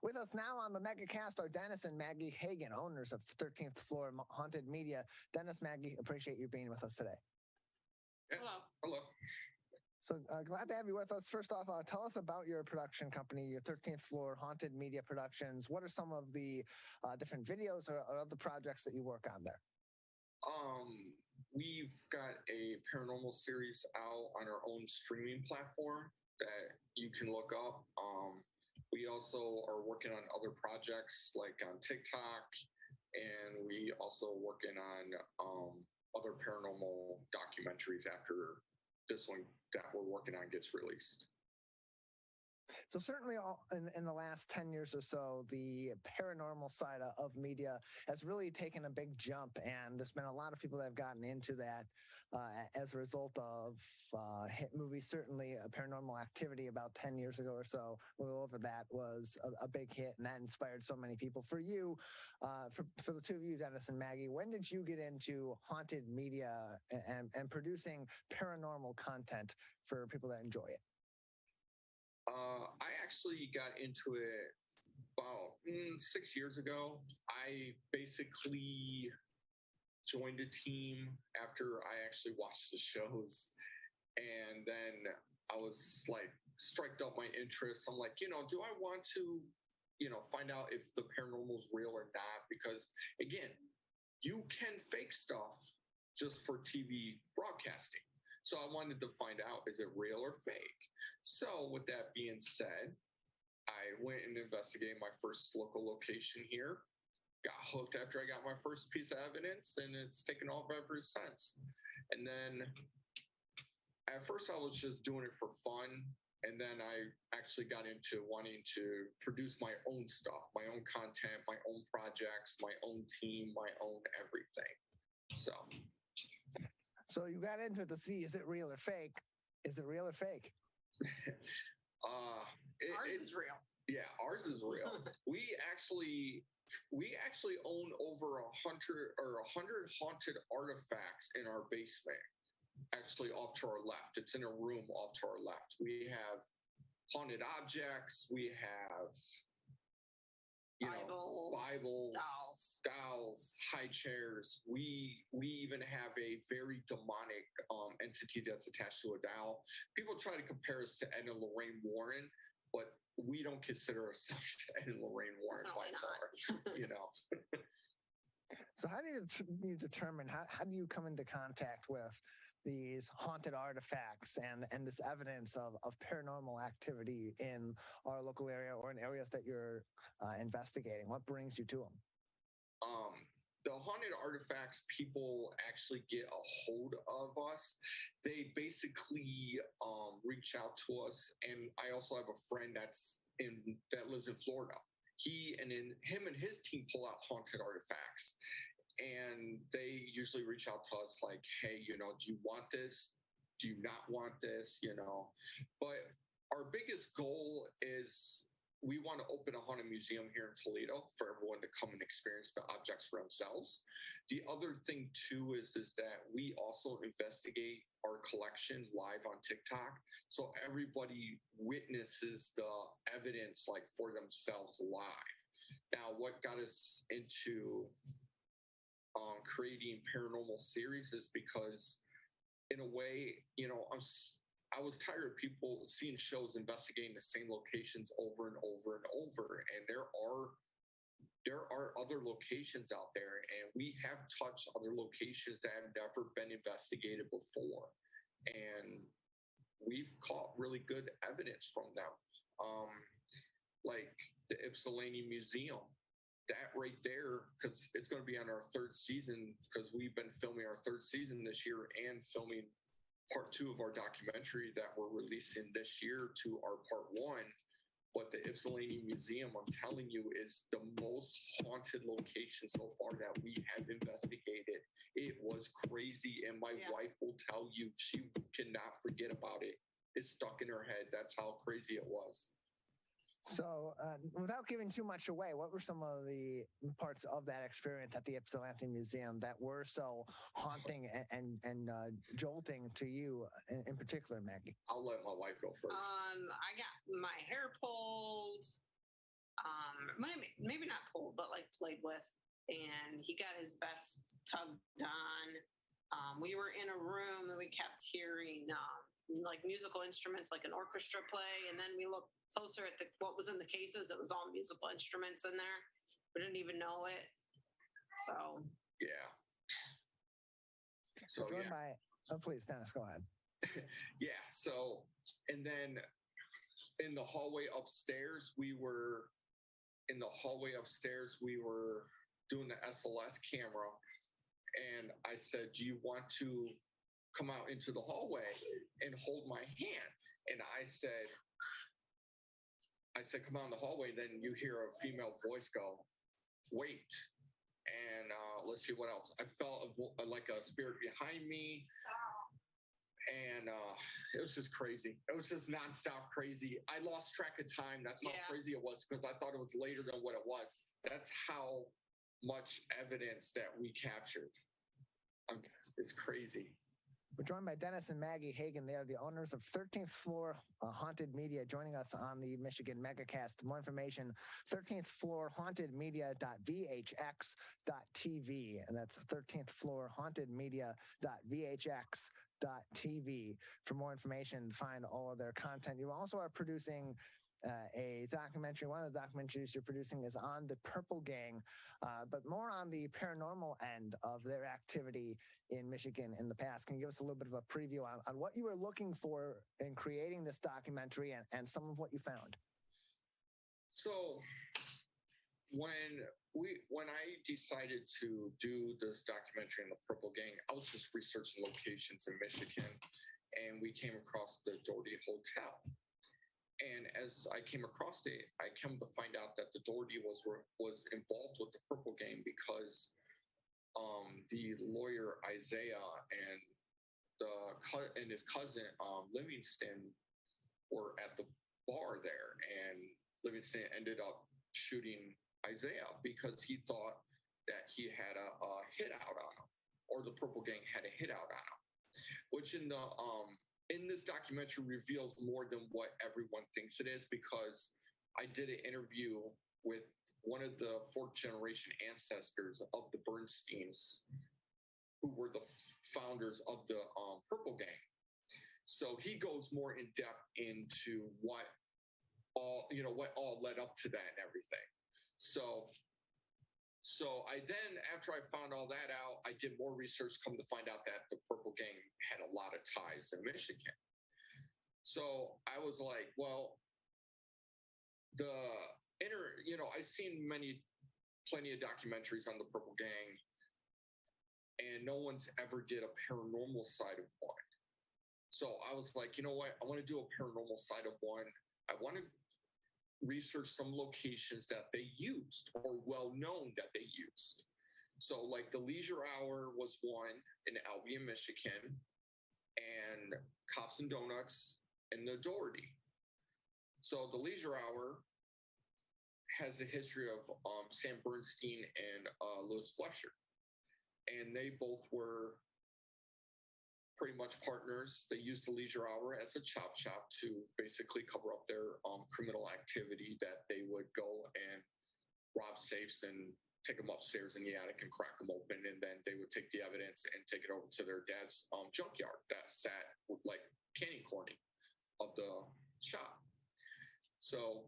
With us now on the Megacast are Dennis and Maggie Hagan, owners of 13th Floor Haunted Media. Dennis, Maggie, appreciate you being with us today. Hello. Hello. So glad to have you with us. First off, tell us about your production company, your 13th Floor Haunted Media Productions. What are some of the different videos or other projects that you work on there? We've got a paranormal series out on our own streaming platform that you can look up. We also are working on other projects like on TikTok, and we also working on other paranormal documentaries after this one that we're working on gets released. So certainly in the last 10 years or so, the paranormal side of media has really taken a big jump, and there's been a lot of people that have gotten into that as a result of hit movies. Certainly Paranormal Activity about 10 years ago or so, a little over that, was a big hit, and that inspired so many people. For you, for the two of you, Dennis and Maggie, when did you get into haunted media and producing paranormal content for people that enjoy it? I actually got into it about 6 years ago. I basically joined a team after I actually watched the shows, and then I was like, striked up my interest. I'm like, do I want to, find out if the paranormal is real or not? Because again, you can fake stuff just for TV broadcasting. So I wanted to find out, is it real or fake? So with that being said, I went and investigated my first local location here, got hooked after I got my first piece of evidence, and it's taken off ever since. And then at first I was just doing it for fun. And then I actually got into wanting to produce my own stuff, my own content, my own projects, my own team, my own everything. So you got into it to see, is it real or fake? Is it real or fake? Ours is real. Yeah, ours is real. we actually own over 100 haunted artifacts in our basement. Actually, off to our left. It's in a room off to our left. We have haunted objects. We have Bibles, dolls, high chairs. We even have a very demonic entity that's attached to a doll. People try to compare us to Ed and Lorraine Warren, but we don't consider ourselves Ed and Lorraine Warren by far. So how do you determine, how do you come into contact with these haunted artifacts and this evidence of paranormal activity in our local area or in areas that you're investigating? What brings you to them? The haunted artifacts, people actually get a hold of us. They basically reach out to us, and I also have a friend that lives in Florida. Him and his team pull out haunted artifacts, and they usually reach out to us like, hey, do you want this? Do you not want this? But our biggest goal is we want to open a haunted museum here in Toledo for everyone to come and experience the objects for themselves. The other thing too is that we also investigate our collection live on TikTok, so everybody witnesses the evidence like for themselves live. Now, what got us into creating paranormal series is because, in a way, I was tired of people seeing shows investigating the same locations over and over and over, and there are other locations out there, and we have touched other locations that have never been investigated before, and we've caught really good evidence from them, like the Ypsilanti Museum. That right there, because it's going to be on our third season, because we've been filming our third season this year and filming part 2 of our documentary that we're releasing this year to our part 1. But the Ypsilanti Museum, I'm telling you, is the most haunted location so far that we have investigated. It was crazy, and my wife will tell you she cannot forget about it. It's stuck in her head. That's how crazy it was. So without giving too much away, what were some of the parts of that experience at the Ypsilanti Museum that were so haunting and jolting to you in particular, Maggie? I'll let my wife go first. I got my hair pulled. maybe not pulled, but like played with. And he got his vest tugged on. We were in a room and we kept hearing like musical instruments, like an orchestra play. And then we looked closer at what was in the cases. It was all musical instruments in there. We didn't even know it. So yeah. So joined by, please, Dennis, go ahead. Yeah. So, and then in the hallway upstairs, we were doing the SLS camera, and I said, "Do you want to come out into the hallway and hold my hand?" And I said, "Come out in the hallway." Then you hear a female voice go, "Wait." And let's see what else. I felt like a spirit behind me. And it was just crazy. It was just nonstop crazy. I lost track of time. That's how crazy it was, because I thought it was later than what it was. That's how much evidence that we captured. It's crazy. We're joined by Dennis and Maggie Hagan. They are the owners of 13th Floor Haunted Media, joining us on the Michigan Megacast. More information, 13th Floor hauntedmedia.vhx.tv. And that's 13th Floor hauntedmedia.vhx.tv for more information, find all of their content. You also are producing a documentary. One of the documentaries you're producing is on the Purple Gang, but more on the paranormal end of their activity in Michigan in the past. Can you give us a little bit of a preview on what you were looking for in creating this documentary and some of what you found? So when I decided to do this documentary on the Purple Gang, I was just researching locations in Michigan, and we came across the Doherty Hotel. And as I came across it, I came to find out that the Doherty was involved with the Purple Gang because the lawyer Isaiah and his cousin Livingston were at the bar there, and Livingston ended up shooting Isaiah because he thought that he had a hit out on him, or the Purple Gang had a hit out on him, which in this documentary reveals more than what everyone thinks it is, because I did an interview with one of the fourth generation ancestors of the Bernsteins, who were the founders of the Purple Gang. So he goes more in depth into what all led up to that and everything. So I then, after I found all that out, I did more research, come to find out that the Purple Gang had a lot of ties in Michigan. So I was like, well, I've seen plenty of documentaries on the Purple Gang, and no one's ever did a paranormal side of one. So I was like, you know what? I want to do a paranormal side of one. I want to research some locations that they used, or well known that they used. So like the Leisure Hour was one in Albion, Michigan, and Cops and Donuts in the Doherty. So the Leisure Hour has a history of Sam Bernstein and Louis Fletcher, and they both were pretty much partners. They used the Leisure Hour as a chop shop to basically cover up their criminal activity, that they would go and rob safes and take them upstairs in the attic and crack them open, and then they would take the evidence and take it over to their dad's junkyard that sat like candy corning of the shop. So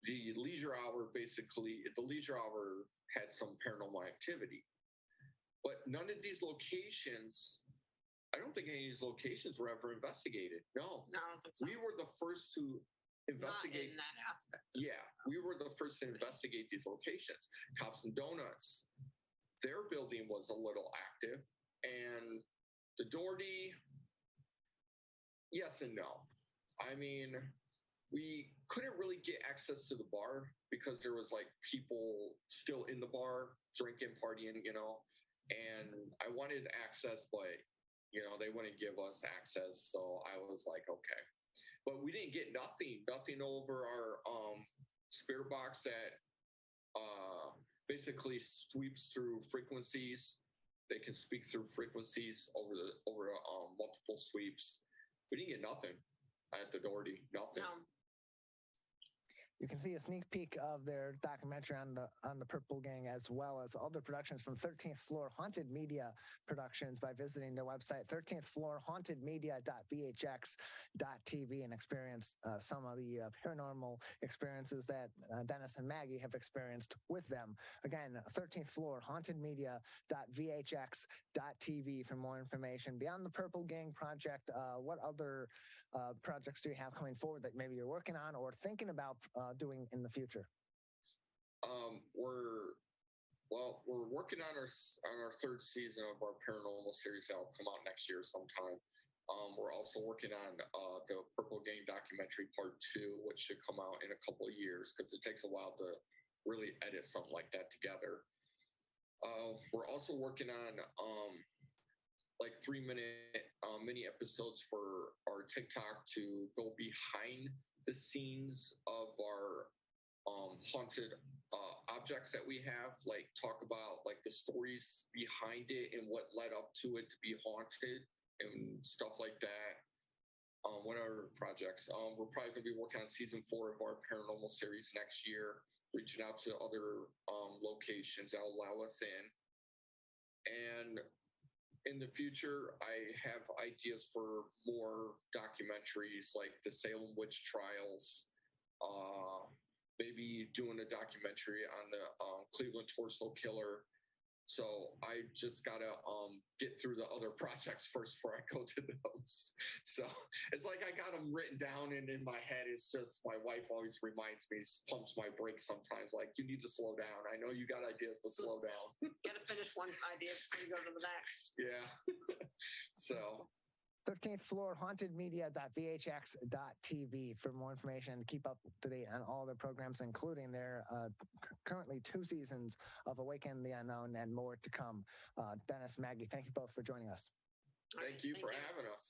the Leisure Hour had some paranormal activity, but none of these locations, I don't think any of these locations were ever investigated. No, I don't think so. We were the first to investigate. Not in that aspect. Yeah, we were the first to investigate these locations. Cops and Donuts, their building was a little active, and the Doherty, yes and no. I mean, we couldn't really get access to the bar because there was like people still in the bar drinking, partying, and I wanted access, but they wouldn't give us access. So I was like, okay. But we didn't get nothing over our spirit box that basically sweeps through frequencies. They can speak through frequencies over multiple sweeps. We didn't get nothing at the Doherty. Nothing. No. You can see a sneak peek of their documentary on the Purple Gang, as well as other productions from 13th Floor Haunted Media Productions, by visiting their website, 13th Floor hauntedmedia.vhx.tv, and experience some of the paranormal experiences that Dennis and Maggie have experienced with them. Again, 13th Floor hauntedmedia.vhx.tv for more information. Beyond the Purple Gang project, what other projects do you have coming forward that maybe you're working on or thinking about doing in the future? We're working on our third season of our paranormal series that will come out next year sometime. We're also working on the Purple Gang documentary part 2, which should come out in a couple of years because it takes a while to really edit something like that together. We're also working on like 3-minute mini episodes for our TikTok to go behind the scenes of our haunted objects that we have, like talk about like the stories behind it and what led up to it to be haunted and stuff like that. What are projects? We're probably going to be working on season 4 of our paranormal series next year, reaching out to other locations that will allow us in. And in the future, I have ideas for more documentaries like the Salem Witch Trials, maybe doing a documentary on the Cleveland Torso Killer. So I just got to get through the other projects first before I go to those. So it's like I got them written down, and in my head, it's just my wife always reminds me, pumps my brakes sometimes, like, you need to slow down. I know you got ideas, but slow down. Got to finish one idea before you go to the next. Yeah. So 13th Floor hauntedmedia.vhx.tv for more information and keep up to date on all their programs, including their currently 2 seasons of Awaken the Unknown and more to come. Dennis, Maggie, thank you both for joining us. Thank you for having us.